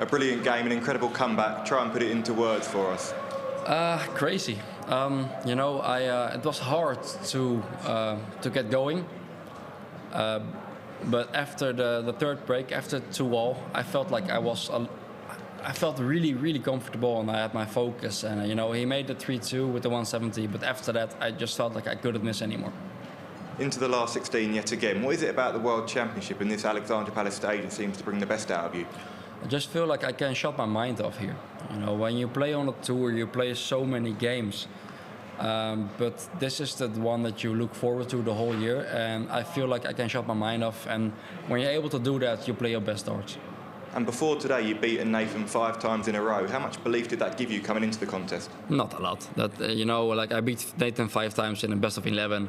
A brilliant game, an incredible comeback. Try and put it into words for us. Crazy. It was hard to get going. But after the third break, after 2-all, I felt like I felt really, really comfortable, and I had my focus. And he made the 3-2 with the 170. But after that, I just felt like I couldn't miss anymore. Into the last 16 yet again. What is it about the World Championship and this Alexandra Palace stage that seems to bring the best out of you? I just feel like I can shut my mind off here. When you play on a tour, you play so many games. But this is the one that you look forward to the whole year, and I feel like I can shut my mind off. And when you're able to do that, you play your best darts. And before today, you've beaten Nathan 5 times in a row. How much belief did that give you coming into the contest? Not a lot. I beat Nathan 5 times in a best of 11.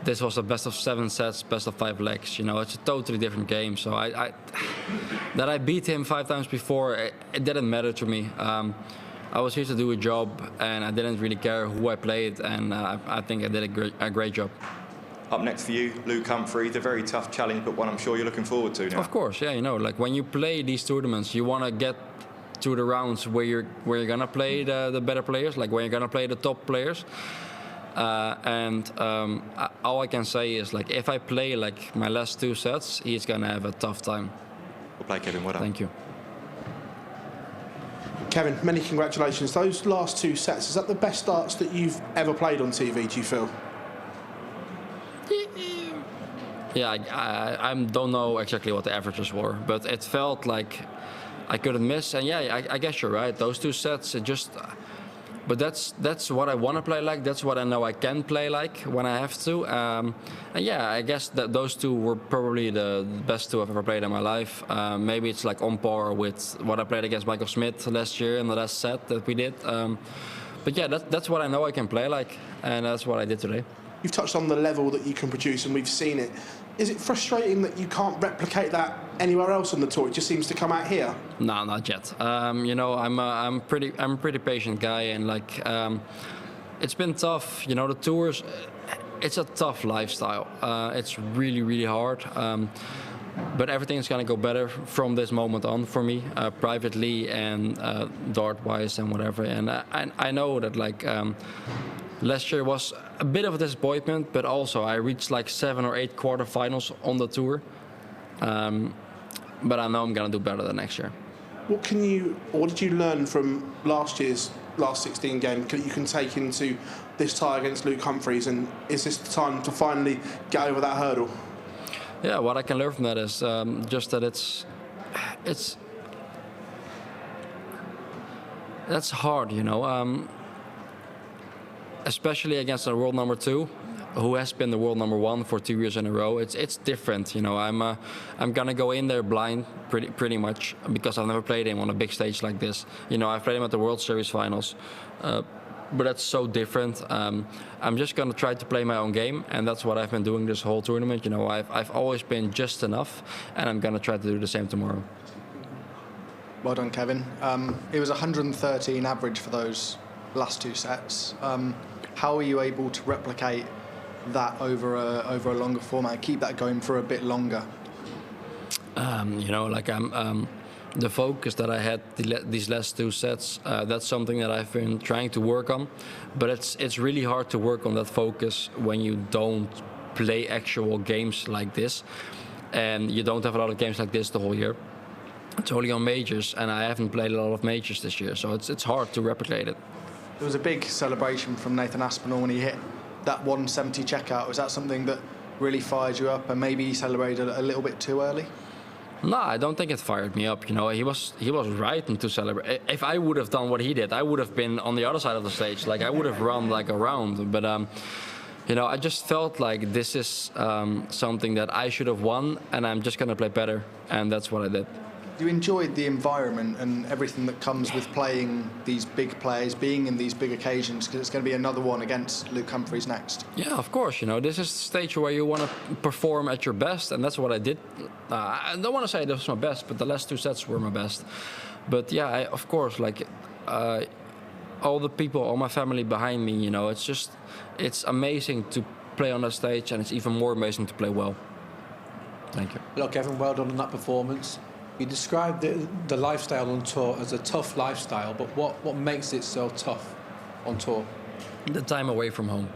This was a best of 7 sets, best of 5 legs. It's a totally different game. So that I beat him 5 times before, it didn't matter to me. I was here to do a job, and I didn't really care who I played, and I think I did a great job. Up next for you, Luke Humphries, a very tough challenge, but one I'm sure you're looking forward to now. Of course, yeah. When you play these tournaments, you want to get to the rounds where you're gonna play the better players, like where you're gonna play the top players. All I can say is, like, if I play like my last 2 sets, he's gonna have a tough time. Well played, Kevin. Well done. Thank you. Kevin, many congratulations. Those last 2 sets, is that the best darts that you've ever played on TV, do you feel? Yeah, I don't know exactly what the averages were, but it felt like I couldn't miss. And yeah, I guess you're right. Those 2 sets, but that's what I want to play like. That's what I know I can play like when I have to. And yeah, I guess that those 2 were probably the best 2 I've ever played in my life. Maybe it's like on par with what I played against Michael Smith last year in the last set that we did. But yeah, that's what I know I can play like, and that's what I did today. You've touched on the level that you can produce, and we've seen it. Is it frustrating that you can't replicate that anywhere else on the tour? It just seems to come out here. No, not yet. I'm a pretty patient guy, and it's been tough. The tours, it's a tough lifestyle. It's really, really hard. But everything's gonna go better from this moment on for me, privately and dart-wise and whatever. And I know that last year was a bit of a disappointment, but also I reached like 7 or 8 quarterfinals on the tour. But I know I'm gonna do better than next year. What did you learn from last year's last 16 game that you can take into this tie against Luke Humphries? And is this the time to finally get over that hurdle? Yeah, what I can learn from that is just that that's hard, especially against a world number 2, who has been the world number 1 for 2 years in a row. It's different, I'm gonna go in there blind pretty much, because I've never played him on a big stage like this. I've played him at the World Series finals, but that's so different. I'm just gonna try to play my own game, and that's what I've been doing this whole tournament. I've always been just enough, and I'm gonna try to do the same tomorrow. Well done, Kevin. It was 113 average for those last 2 sets. How are you able to replicate that over a longer format, keep that going for a bit longer? The focus that I had these last 2 sets, that's something that I've been trying to work on, but it's really hard to work on that focus when you don't play actual games like this, and you don't have a lot of games like this the whole year. It's only on majors, and I haven't played a lot of majors this year, so it's hard to replicate it. There was a big celebration from Nathan Aspinall when he hit that 170 checkout. Was that something that really fired you up, and maybe he celebrated a little bit too early? No, I don't think it fired me up. He was right to celebrate. If I would have done what he did, I would have been on the other side of the stage. Like, I would have run like around. But I just felt like this is something that I should have won, and I'm just gonna play better, and that's what I did. You enjoyed the environment and everything that comes with playing these big players, being in these big occasions, because it's going to be another one against Luke Humphries next. Yeah, of course. This is the stage where you want to perform at your best, and that's what I did. I don't want to say this was my best, but the last 2 sets were my best. But yeah, of course, all the people, all my family behind me, it's amazing to play on that stage, and it's even more amazing to play well. Thank you. Look, Kevin, well done on that performance. You described the lifestyle on tour as a tough lifestyle, but what makes it so tough on tour? The time away from home.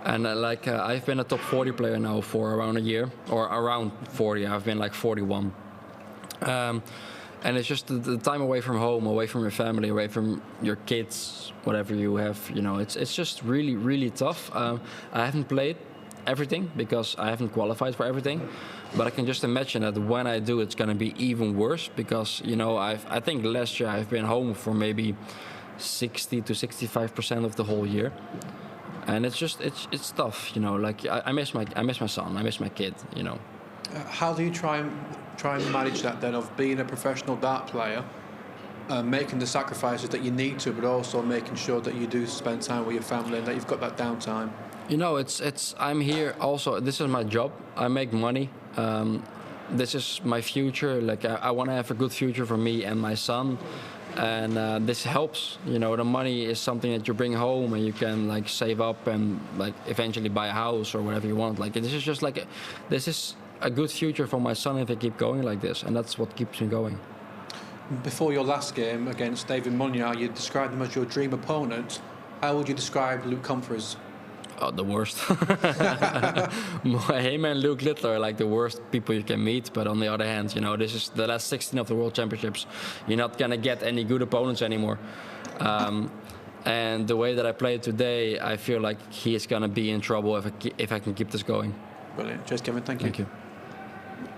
And I've been a top 40 player now for around a year, or around 40. I've been like 41. And it's just the time away from home, away from your family, away from your kids, whatever you have. It's just really, really tough. I haven't played everything because I haven't qualified for everything. But I can just imagine that when I do, it's going to be even worse because, I think last year I've been home for maybe 60 to 65% of the whole year. And it's just, it's tough, I miss my son, I miss my kid, How do you try and manage that then of being a professional dart player, making the sacrifices that you need to, but also making sure that you do spend time with your family and that you've got that downtime? I'm here also, this is my job, I make money. This is my future. I want to have a good future for me and my son, and this helps. The money is something that you bring home and you can save up and eventually buy a house or whatever you want. This is just this is a good future for my son if I keep going like this, and that's what keeps me going. Before your last game against David Munyar, you described him as your dream opponent. How would you describe Luke Humphries? Oh, the worst. Him and Luke Littler are like the worst people you can meet. But on the other hand, this is the last 16 of the World Championships. You're not going to get any good opponents anymore. And the way that I played today, I feel like he is going to be in trouble if I can keep this going. Brilliant. Cheers, Kevin. Thank you. Thank you.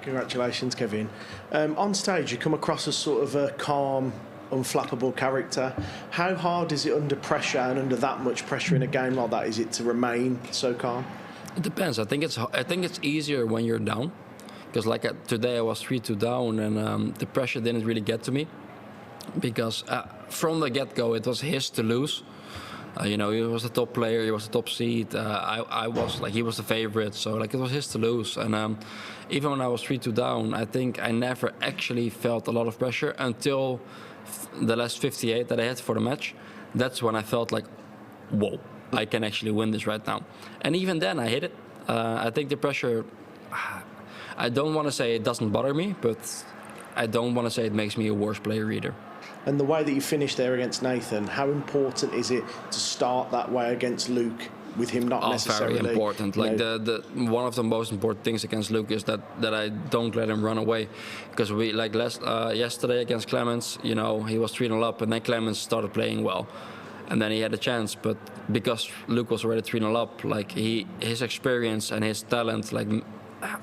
Congratulations, Kevin. On stage, you come across as sort of a calm, unflappable character. How hard is it under pressure and under that much pressure in a game like that? Is it to remain so calm? It depends. I think it's easier when you're down, because today I was 3-2 down, and the pressure didn't really get to me, because from the get-go it was his to lose. He was the top player, he was the top seed. I was he was the favorite, so it was his to lose. And even when I was 3-2 down, I think I never actually felt a lot of pressure until the last 58 that I had for the match. That's when I felt whoa, I can actually win this right now. And even then I hit it. I think the pressure, I don't want to say it doesn't bother me, but I don't want to say it makes me a worse player either. And the way that you finished there against Nathan, how important is it to start that way against Luke with him not necessarily... Very important. The one of the most important things against Luke is that I don't let him run away. Because we yesterday against Clemens, he was 3-0 up, and then Clemens started playing well. And then he had a chance, but because Luke was already 3-0 up, his experience and his talent,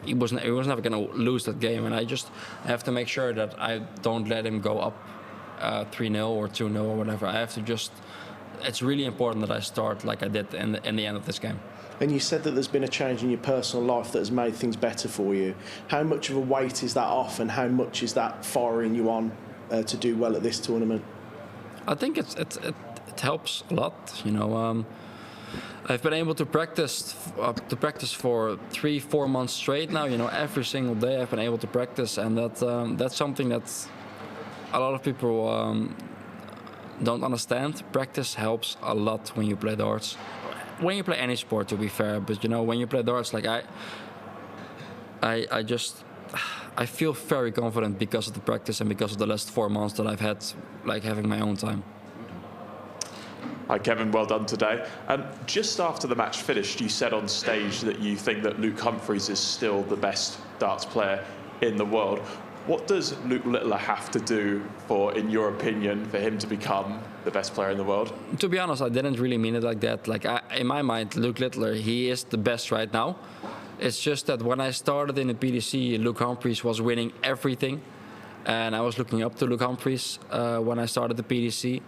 he was never going to lose that game. And I just have to make sure that I don't let him go up 3-0 or 2-0 or whatever. I have to just... It's really important that I start like I did in the end of this game. And you said that there's been a change in your personal life that has made things better for you. How much of a weight is that off, and how much is that firing you on to do well at this tournament? I think it helps a lot. I've been able to practice for 3-4 months straight now. Every single day I've been able to practice, and that's something that a lot of people don't understand. Practice helps a lot when you play darts. When you play any sport, to be fair, but when you play darts, I feel very confident because of the practice and because of the last 4 months that I've had, having my own time. Hi, Kevin. Well done today. Just after the match finished, you said on stage that you think that Luke Humphries is still the best darts player in the world. What does Luke Littler have to do in your opinion, for him to become the best player in the world? To be honest, I didn't really mean it like that. In my mind, Luke Littler, he is the best right now. It's just that when I started in the PDC, Luke Humphries was winning everything. And I was looking up to Luke Humphries when I started the PDC.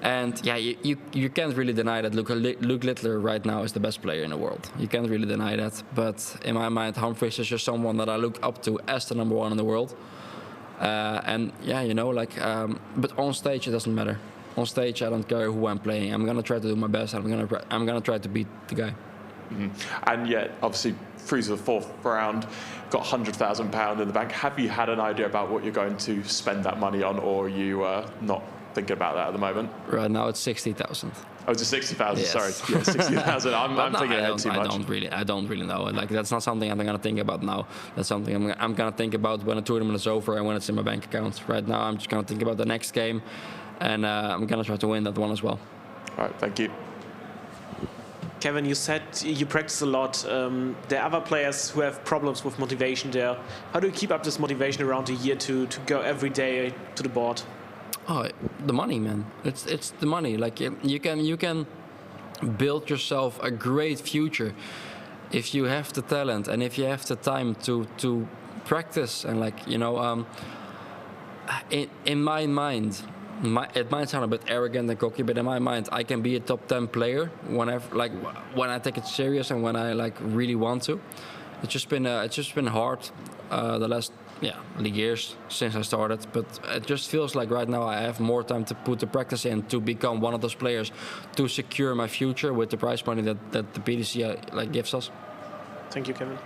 And yeah, you can't really deny that Luke Littler right now is the best player in the world. You can't really deny that. But in my mind, Humphries is just someone that I look up to as the number one in the world. And yeah, but on stage it doesn't matter. On stage I don't care who I'm playing. I'm gonna try to do my best. I'm gonna try to beat the guy. Mm-hmm. And yet, obviously, through to the fourth round, got £100,000 in the bank. Have you had an idea about what you're going to spend that money on, or are you not thinking about that at the moment? Right now it's 60,000. Oh, it's 60,000. Yes. Sorry, yeah, 60,000. I'm But no, thinking ahead too much. I don't really know. Like that's not something I'm gonna think about now. That's something I'm gonna think about when the tournament is over and when it's in my bank account. Right now, I'm just gonna think about the next game, and I'm gonna try to win that one as well. All right, thank you. Kevin, you said you practice a lot. There are other players who have problems with motivation there. How do you keep up this motivation around a year to go every day to the board? Oh, the money, man. It's the money. Like you can build yourself a great future if you have the talent and if you have the time to practice. And like in my mind, it might sound a bit arrogant and cocky, but in my mind, I can be a top 10 player when I take it serious and when I really want to. It's just been hard the last years since I started, but it just feels like right now I have more time to put the practice in to become one of those players to secure my future with the prize money that the PDC gives us. Thank you, Kevin.